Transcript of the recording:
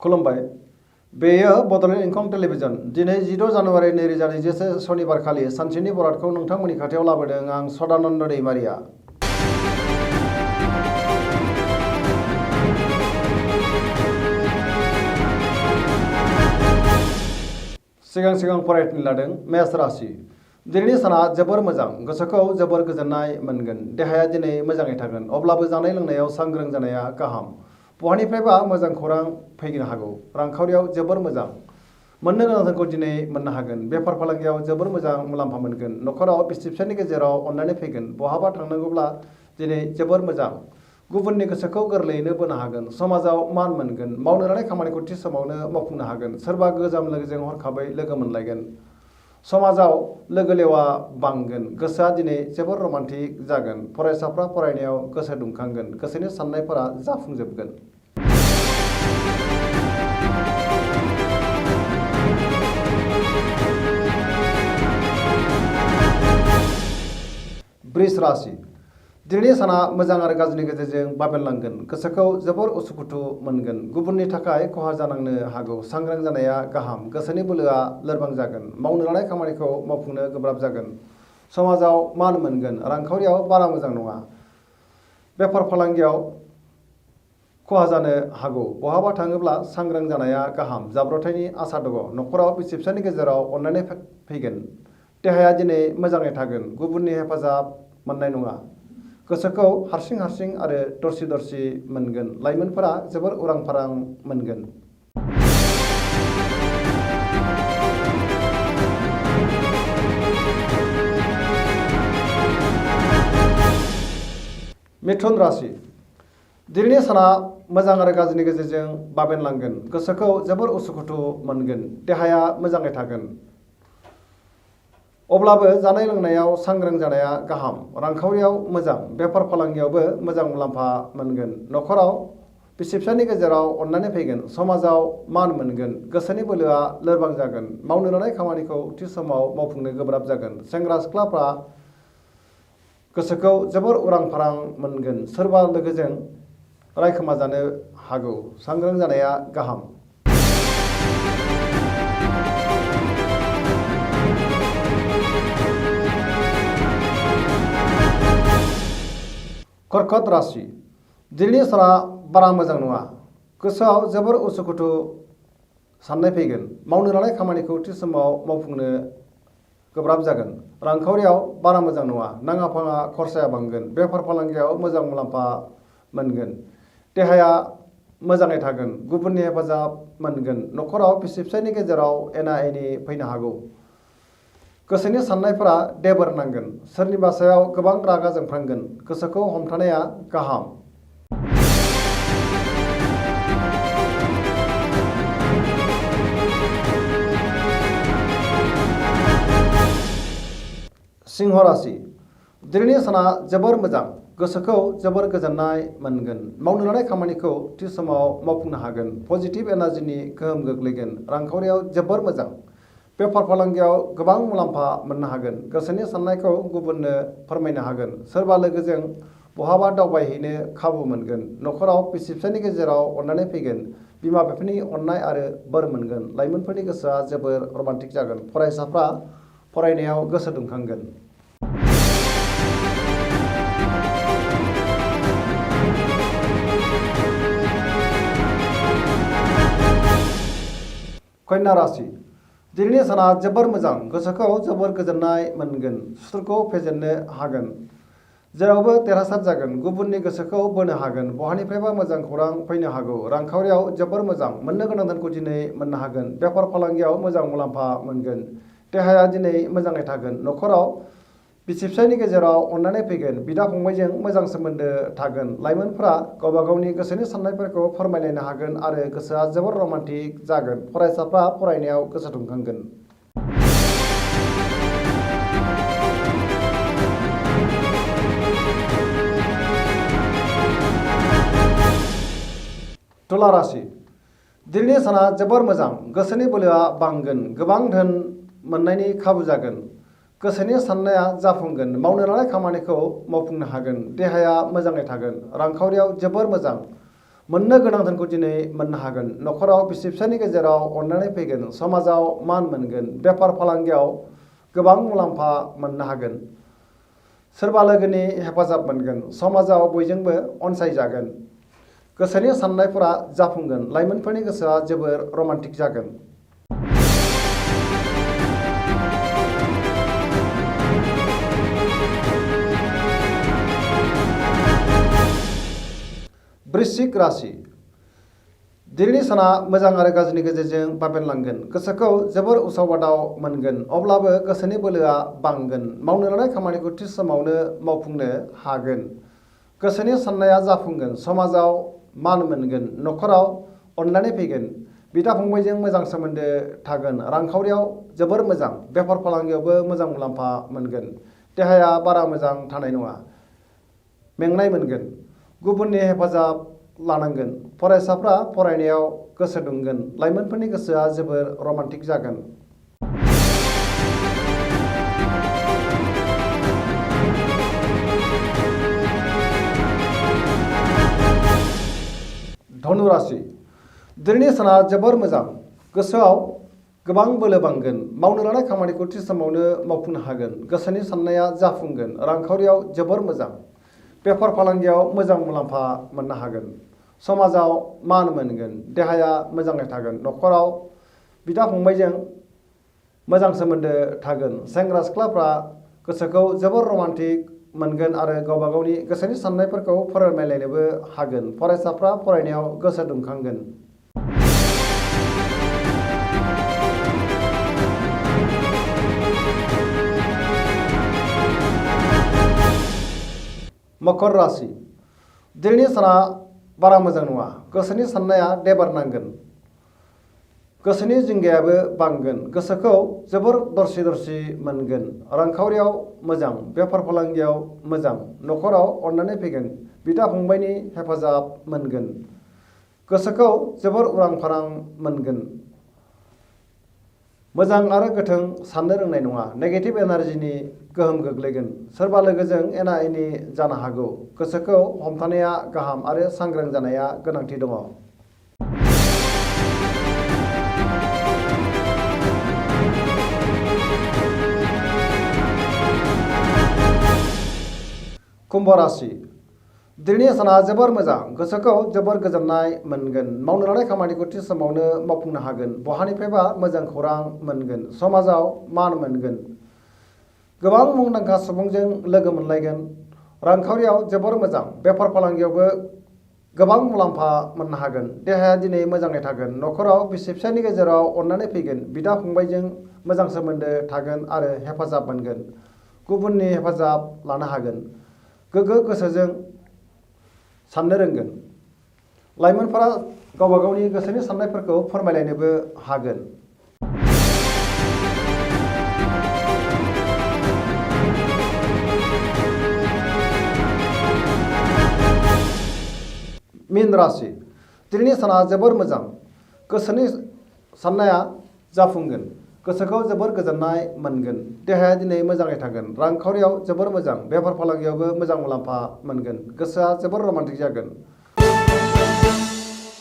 खुलुमबाय। बेयो बड'लेण्ड इंखं टेलिभिजन। दिनै 16 जानुवारि 2024 सनिबारखालि सानसेनि बरादखौ नोंथांमोननि खाथियाव लाबोदों आं सदानन्द दैमारिया। सिगां फरायनो लादों मेष राशि। दिनैनि साना जोबोर मोजां, गोसोखौ जोबोर गोजोननाय मोनगोन। देहाया दिनै मोजाङै थागोन, अब्लाबो जानाय लोंनायाव सांग्रां जानाया गाहाम। बहानिफ्रायबा मोजां खौरां फैनो हागौ। रांखावरियाव जोबोर मोजां, मोननो गोनांखौ दिनै मोननो हागोन। बेफार फालांगियाव जोबोर मोजां मुलाम्फा मोनगोन। न'खराव बिसि फिसायनि गेजेराव अननानै फैगोन। बहाबा थांनांगौब्ला दिनै जोबोर मोजां। गुबुननि गोसोखौ गोरलैयैनो बोनो हागोन। समाजाव मान मोनगोन। मावनो लानाय खामानिखौ थि समावनो मावफुंनो हागोन। सोरबा गोजाम लोगोजों हरखाबै लोगो मोनलायगोन। समाजाव लोगो लेवा बांगोन। गोसोआ दिनै जोबोर रमान्टिक जागोन। फरायसाफ्रा फरायनायाव गोसो दुंखांगोन। गोसोनि साननायफोरा जाफुंजोबगोन। वृष राशि। दिनैनि साना मोजां आरो गाज्रिनि गेजेरजों बाबेनलांगोन। गोसोखौ जोबोर उसुखुथु मोनगोन। गुबुननि थाखाय खहा जानांनो हागौ। सांग्रां जानाया गाहाम। गोसोनि बोलोआ लोरबां जागोन। मावनो लानाय खामानिखौ मावफुंनो गोब्राब जागोन। समाजाव मान मोनगोन। रांखावरियाव बारा मोजां नङा। बेफार फालांगियाव खहा जानो हागौ। बहाबा थाङोब्ला सांग्रां जानाया गाहाम। जाब्रबथायनि आसा दङ। न'खराव बिसि फिसायनि गेजेराव अननानै फैगोन। देहाया दिनै मोजाङै थागोन। गुबुननि हेफाजाब मोननाय नङा। गोसोखौ हारसिं आरो दरसि मोनगोन। लाइमोनफोरा जोबोर उरां फारां मोनगोन। मिथुन राशि। दिनैनि साना मोजां आरो गाज्रिनि गेजेरजों बाबेनलांगोन। गोसोखौ जोबोर उसुखुथु मोनगोन। देहाया मोजाङै थागोन, अब्लाबो जानाय लोंनायाव सांग्रां जानाया गाहाम। रांखावरियाव मोजां। बेफार फालांगियावबो मोजां मुलाम्फा मोनगोन। न'खराव बिसि फिसायनि गेजेराव अननानै फैगोन। समाजाव मान मोनगोन। गोसोनि बोलोआ लोरबां जागोन। मावनो लानाय खामानिखौ थि समाव मावफुंनो गोब्राब जागोन। सेंग्रा सिख्लाफ्रा गोसोखौ जोबोर उरां फारां मोनगोन। सोरबा लोगोजों रायखोमा जानो हागौ। सांग्रां जानाया गाहाम। कर्कट राशि। दिनैनि साना बारा मोजां नङा। गोसोआव जोबोर उसुखुथु साननाय फैगोन। मावनो लानाय खामानिखौ थि समाव मावफुंनो गोब्राब जागोन। रांखावरियाव बारा मोजां नङा। नाङा फाङा खरसाया बांगोन। बेफार फालांगियाव मोजां मुलाम्फा मोनगोन। देहाया मोजाङै थागोन। गुबुननि हेफाजाब मोनगोन। न'खराव बिसि फिसायनि गेजेराव एना एनि फैनो हागौ। गोसोनि साननायफोरा देबोर नांगोन। सोरनिबा सायाव गोबां रागा जोंफ्लांगोन। गोसोखौ हमथानाया गाहाम। सिंह राशि। दिनैनि साना जोबोर मोजां। गोसोखौ जोबोर गोजोननाय मोनगोन। मावनो लानाय खामानिखौ थि समाव मावफुंनो हागोन। पजिटिभ एनार्जिनि गोहोम गोग्लैगोन। रांखावरियाव जोबोर मोजां। बेफार फालांगियाव गोबां मुलाम्फा मोननो हागोन। गोसोनि साननायखौ गुबुननो फोरमायनो हागोन। सोरबा लोगोजों बहाबा दावबायहैनो खाबु मोनगोन। न'खराव बिसि फिसायनि गेजेराव अननानै फैगोन। बिमा बिफानि अननाय आरो बोर मोनगोन। लाइमोनफोरनि गोसोआ जोबोर रमान्टिक जागोन। फरायसाफ्रा फरायनायाव गोसो दुंखांगोन। कन्या राशि। दिनैनि साना जोबोर मोजां। गोसोखौ जोबोर गोजोननाय मोनगोन। सुथुरखौ फेजेननो हागोन। जेरावबो देरहासार जागोन। गुबुननि गोसोखौ बोनो हागोन। बहानिफ्रायबा मोजां खौरां फैनो हागौ। रांखावरियाव जोबोर मोजां। मोननो गोनां धोनखौ दिनै मोननो हागोन। बेफार फालांगियाव मोजां मुलाम्फा मोनगोन। देहाया दिनै मोजाङै थागोन। न'खराव बिसि फिसायनि गेजेराव अननानै फैगोन। बिदा फंबायजों मोजां सोमोन्दो थागोन। लाइमोनफोरा गावबा गावनि गोसोनि साननायफोरखौ फोरमायलायनो हागोन आरो गोसोआ जोबोर रमान्टिक जागोन। फरायसाफ्रा फरायनायाव गोसो दुंखांगोन। तुला राशि। दिनैनि साना जोबोर मोजां। गोसोनि बोलोआ बांगोन। गोबां धोन मोननायनि खाबु जागोन। गोसोनि साननाया जाफुंगोन। मावनो लानाय खामानिखौ मावफुंनो हागोन। देहाया मोजाङै थागोन। रांखावरियाव जोबोर मोजां। मोननो गोनां धोनखौ दिनै मोननो हागोन। न'खराव बिसि फिसायनि गेजेराव अननानै फैगोन। समाजाव मान मोनगोन। बेफार फालांगियाव गोबां मुलाम्फा मोननो हागोन। सोरबा लोगोनि हेफाजाब मोनगोन। समाजाव बयजोंबो अनसायजागोन। गोसोनि साननायफोरा जाफुंगोन। लाइमोनफोरनि गोसोआ जोबोर रमान्टिक जागोन। वृश्चिक राशि दिनैनि साना मोजां आरो गाज्रिनि गेजेरजों बाबेनलांगोन। गोसोखौ जोबोर उसाव बादाव मोनगोन। अब्लाबो गोसोनि बोलोआ बांगोन। मावनो लानाय खामानिखौ थि समावनो मावफुंनो हागोन। गोसोनि साननाया जाफुंगोन। समाजाव मान मोनगोन। न'खराव अननानै फैगोन। बिदा फंबायजों मोजां सोमोन्दो थागोन। रांखावरियाव जोबोर मोजां। बेफार फालांगियावबो मोजां मुलाम्फा मोनगोन। देहाया बारा मोजां थानाय नङा। मेंनाय मोनगोन। गुबुननि हेफाजाब लानांगोन। फरायसाफ्रा फरायनायाव गोसो दुंगोन। लाइमोनफोरनि गोसोआ जोबोर रमान्टिक जागोन। धनु राशि दिनैनि साना जोबोर मोजां। गोसोआव गोबां बोलो बांगोन। मावनो लानाय खामानिखौ थि समावनो मावफुंनो हागोन। गोसोनि साननाया जाफुंगोन। रांखावरियाव जोबोर मोजां। बेफार फालांगियाव मोजां मुलाम्फा मोननो हागोन। समाजाव मान मोनगोन। देहाया मोजाङै थागोन। न'खराव बिदा फंबायजों मोजां सोमोन्दो थागोन। सेंग्रा सिख्लाफ्रा गोसोखौ जोबोर रमान्टिक मोनगोन आरो गावबा गावनि गोसोनि साननायफोरखौ फोरमायलायनोबो हागोन। फरायसाफ्रा फरायनायाव गोसो दुंखांगोन। मकर राशि दिनैनि साना बारा मोजां नङा। गोसोनि साननाया देबारनांगोन। गोसोनि जिंगायाबो बांगोन। गोसोखौ जोबोर दरसि दरसि मोनगोन। रांखावरियाव मोजां। बेफार फालांगियाव मोजां। न'खराव अननानै फैगोन। बिदा फंबायनि हेफाजाब मोनगोन। गोसोखौ जोबोर उरां फारां मोनगोन। मोजां आरो गोथों साननो रोंनाय नङा। नेगेटिभ एनार्जिनि गोहोम गोग्लैगोन। सोरबा लोगोजों एना एनि जानो हागौ। गोसोखौ हमथानाया गाहाम आरो सांग्रां जानाया गोनांथि दङ। कुम्भ राशि दिनैनि साना जोबोर मोजां। गोसोखौ जोबोर गोजोननाय मोनगोन। मावनो लानाय खामानिखौ थि समावनो मावफुंनो हागोन। बहानिफ्रायबा मोजां खौरां मोनगोन। समाजाव मान मोनगोन। गोबां मुंदांखा सुबुंजों लोगो मोनलायगोन। रांखावरियाव जोबोर मोजां। बेफार फालांगियावबो गोबां मुलाम्फा मोननो हागोन। देहाया दिनै मोजाङै थागोन। न'खराव बिसि फिसायनि गेजेराव अननानै फैगोन। बिदा फंबायजों मोजां सोमोन्दो थागोन आरो हेफाजाब मोनगोन। गुबुननि हेफाजाब लानो हागोन। गोग्गो गोसोजों साननो रोंगोन। लाइमोनफोरा गावबा गावनि गोसोनि साननायफोरखौ फोरमायलायनोबो हागोन। मीन राशि दिनैनि साना जोबोर मोजां। गोसोनि साननाया जाफुंगोन। गोसोखौ जोबोर गोजोननाय मोनगोन। देहाया दिनै मोजाङै थागोन। रांखावरियाव जोबोर मोजां। बेफार फालांगियावबो मोजां मुलाम्फा मोनगोन। गोसोआ जोबोर रमान्टिक जागोन।